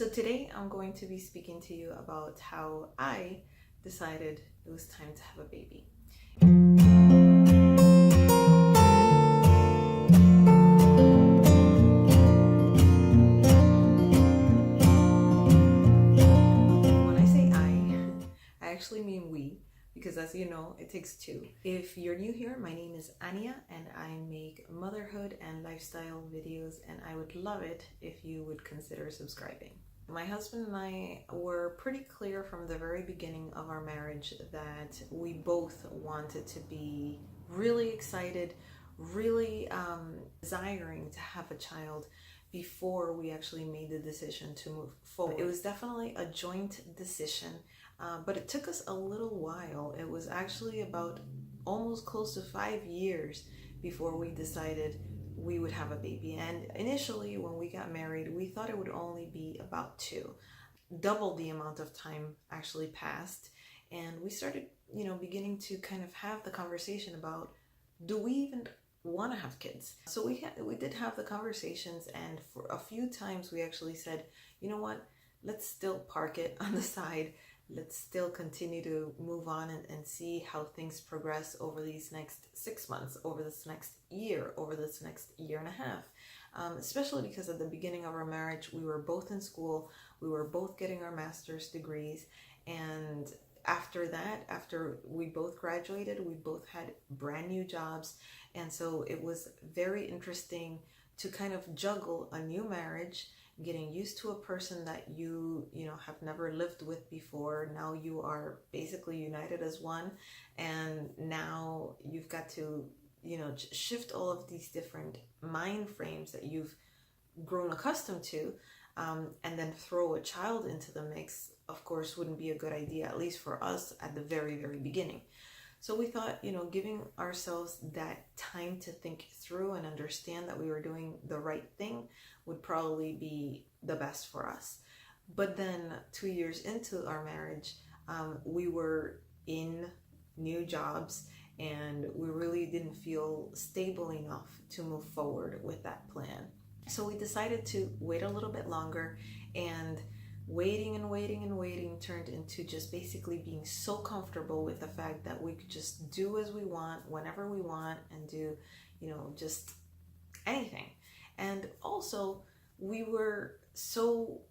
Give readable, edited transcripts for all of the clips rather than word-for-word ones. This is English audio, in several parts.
So today I'm going to be speaking to you about how I decided it was time to have a baby. When I say I actually mean we, because as you know, it takes two. If you're new here, my name is Ania and I make motherhood and lifestyle videos, and I would love it if you would consider subscribing. My husband and I were pretty clear from the very beginning of our marriage that we both wanted to be really excited, really desiring to have a child before we actually made the decision to move forward. It was definitely a joint decision, but it took us a little while. It was actually about almost close to 5 years before we decided we would have a baby. And initially when we got married, we thought it would only be about 2. Double the amount of time actually passed, and we started, beginning to kind of have the conversation about, do we even want to have kids? So we did have the conversations, and for a few times we actually said, you know what, let's still park it on the side. Let's still continue to move on and see how things progress over these next 6 months, over this next year, over this next year and a half. Especially because at the beginning of our marriage, we were both in school, we were both getting our master's degrees, and after that, after we both graduated, we both had brand new jobs, and so it was very interesting to kind of juggle a new marriage, getting used to a person that you have never lived with before. Now you are basically united as one, and now you've got to shift all of these different mind frames that you've grown accustomed to, and then throw a child into the mix, of course, wouldn't be a good idea, at least for us at the very, very beginning. So we thought, giving ourselves that time to think through and understand that we were doing the right thing would probably be the best for us. But then 2 years into our marriage, we were in new jobs, and we really didn't feel stable enough to move forward with that plan. So we decided to wait a little bit longer, and waiting and waiting and waiting turned into just basically being so comfortable with the fact that we could just do as we want, whenever we want, and do, just anything. And also, we were so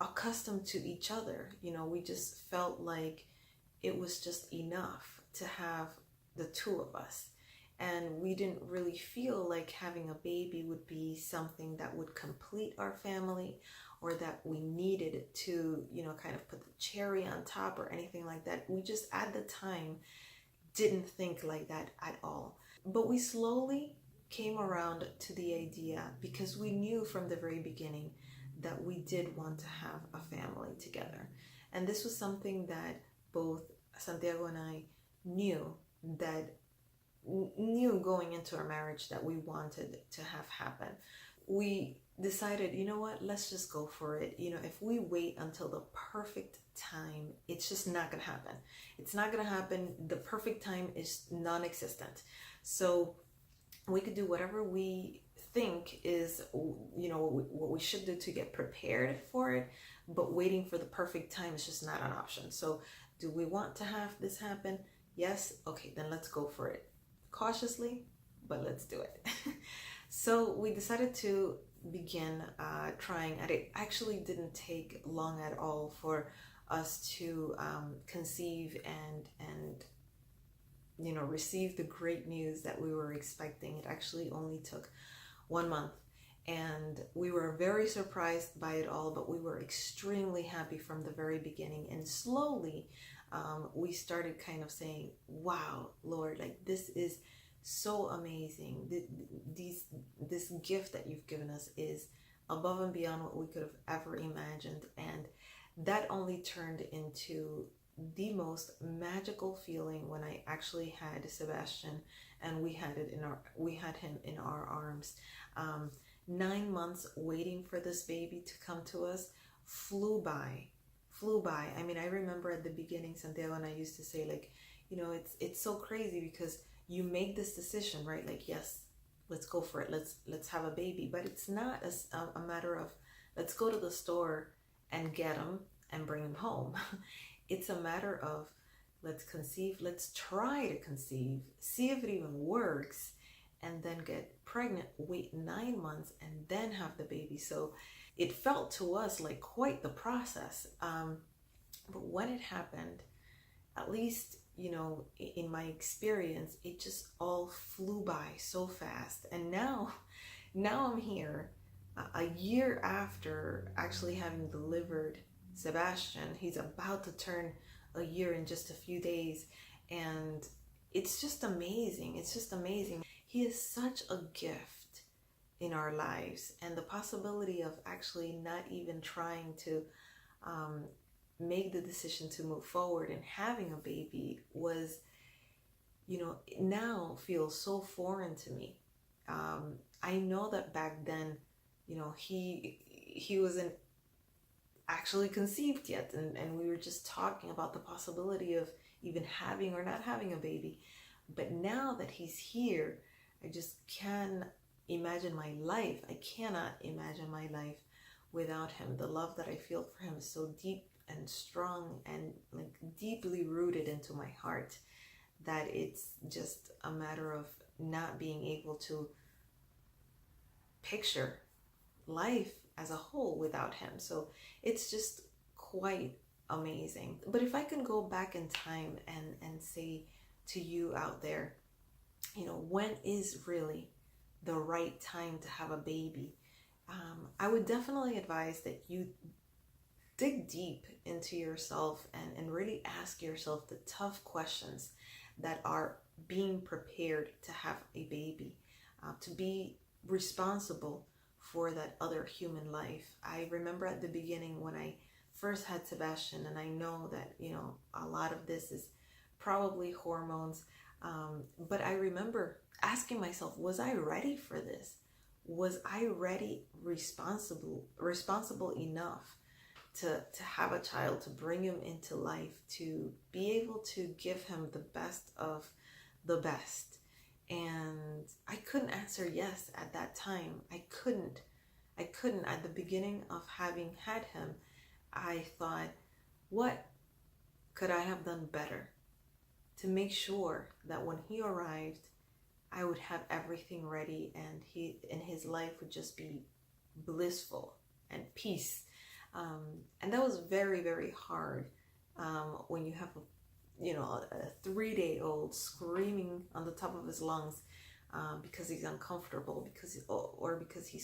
accustomed to each other. We just felt like it was just enough to have the two of us. And we didn't really feel like having a baby would be something that would complete our family, or that we needed to, kind of put the cherry on top or anything like that. We just at the time didn't think like that at all. But we slowly came around to the idea, because we knew from the very beginning that we did want to have a family together. And this was something that both Santiago and I knew going into our marriage that we wanted to have happen. We decided, you know what, let's just go for it. If we wait until the perfect time, it's just not going to happen. It's not going to happen. The perfect time is non-existent. So we could do whatever we think is, what we should do to get prepared for it, but waiting for the perfect time is just not an option. So do we want to have this happen? Yes. Okay, then let's go for it. Cautiously, but let's do it. So we decided to begin trying, and it actually didn't take long at all for us to conceive and receive the great news that we were expecting. It actually only took 1 month, and we were very surprised by it all, but we were extremely happy from the very beginning. And slowly we started kind of saying, wow, Lord, like, this is so amazing. This gift that you've given us is above and beyond what we could have ever imagined. And that only turned into the most magical feeling when I actually had Sebastian, and we had him in our arms. 9 months waiting for this baby to come to us flew by. I mean, I remember at the beginning, Santiago and I used to say, like, it's so crazy, because you make this decision, right? Like, yes, let's go for it. Let's have a baby. But it's not a matter of let's go to the store and get him and bring him home. It's a matter of, let's conceive, let's try to conceive, see if it even works, and then get pregnant, wait 9 months, and then have the baby. So it felt to us like quite the process. But when it happened, at least, in my experience, it just all flew by so fast. And now I'm here a year after actually having delivered Sebastian. He's about to turn a year in just a few days, and it's just amazing. It's just amazing. He is such a gift in our lives, and the possibility of actually not even trying to make the decision to move forward and having a baby was, now feels so foreign to me. I know that back then, he wasn't actually conceived yet, and we were just talking about the possibility of even having or not having a baby. But now that he's here, I just can't imagine my life. I cannot imagine my life without him. The love that I feel for him is so deep and strong and like deeply rooted into my heart that it's just a matter of not being able to picture life as a whole without him. So it's just quite amazing. But if I can go back in time and say to you out there, when is really the right time to have a baby? I would definitely advise that you dig deep into yourself and really ask yourself the tough questions that are being prepared to have a baby, to be responsible for that other human life. I remember at the beginning when I first had Sebastian, and I know that, a lot of this is probably hormones, but I remember asking myself, was I ready for this? Was I ready, responsible enough to have a child, to bring him into life, to be able to give him the best of the best? And I couldn't answer yes at that time. I couldn't. At the beginning of having had him, I thought, what could I have done better to make sure that when he arrived, I would have everything ready and his life would just be blissful and peace. And that was very, very hard when you have a 3-day-old screaming on the top of his lungs because he's uncomfortable, because he's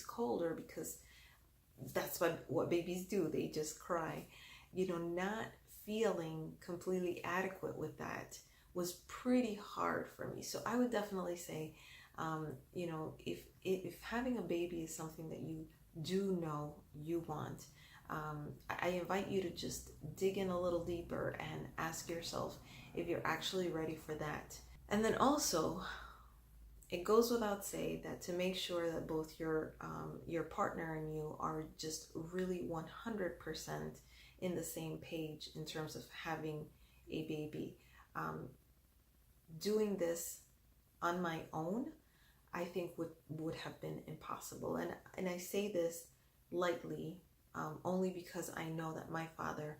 cold, or because that's what babies do. They just cry. Not feeling completely adequate with that was pretty hard for me. So I would definitely say, if having a baby is something that you do know you want, I invite you to just dig in a little deeper and ask yourself if you're actually ready for that. And then also, it goes without saying that to make sure that both your partner and you are just really 100% in the same page in terms of having a baby. Doing this on my own, I think would have been impossible. And I say this lightly, only because I know that my father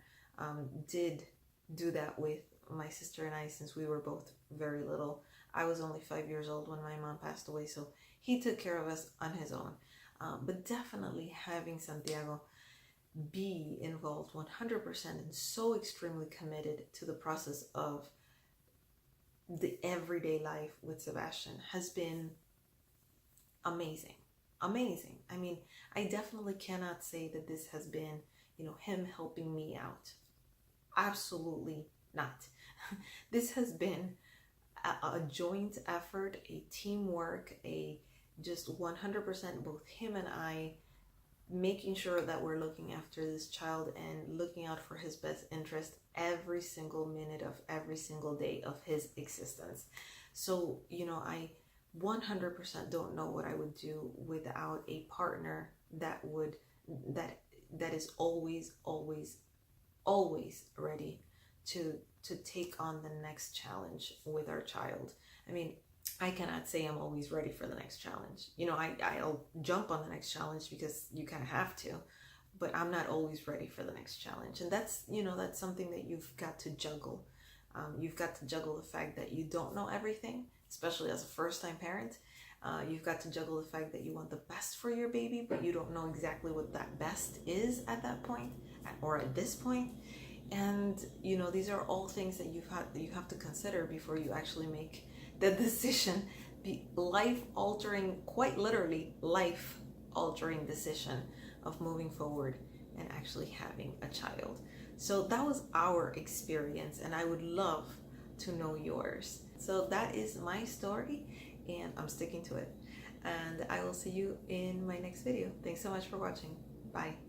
did do that with my sister and I since we were both very little. I was only 5 years old when my mom passed away, so he took care of us on his own. But definitely having Santiago be involved 100% and so extremely committed to the process of the everyday life with Sebastian has been amazing. Amazing. I mean, I definitely cannot say that this has been, him helping me out. Absolutely not. This has been a joint effort, a teamwork, a just 100% both him and I making sure that we're looking after this child and looking out for his best interest every single minute of every single day of his existence. So, I 100% don't know what I would do without a partner that is always ready to take on the next challenge with our child. I mean, I cannot say I'm always ready for the next challenge. I'll jump on the next challenge because you kind of have to, but I'm not always ready for the next challenge. And that's, that's something that you've got to juggle. You've got to juggle the fact that you don't know everything, especially as a first-time parent. You've got to juggle the fact that you want the best for your baby, but you don't know exactly what that best is at that point or at this point. And these are all things that you have to consider before you actually make the decision, the life-altering, quite literally life-altering decision of moving forward and actually having a child. So that was our experience, and I would love to know yours. So that is my story, and I'm sticking to it. And I will see you in my next video. Thanks so much for watching. Bye.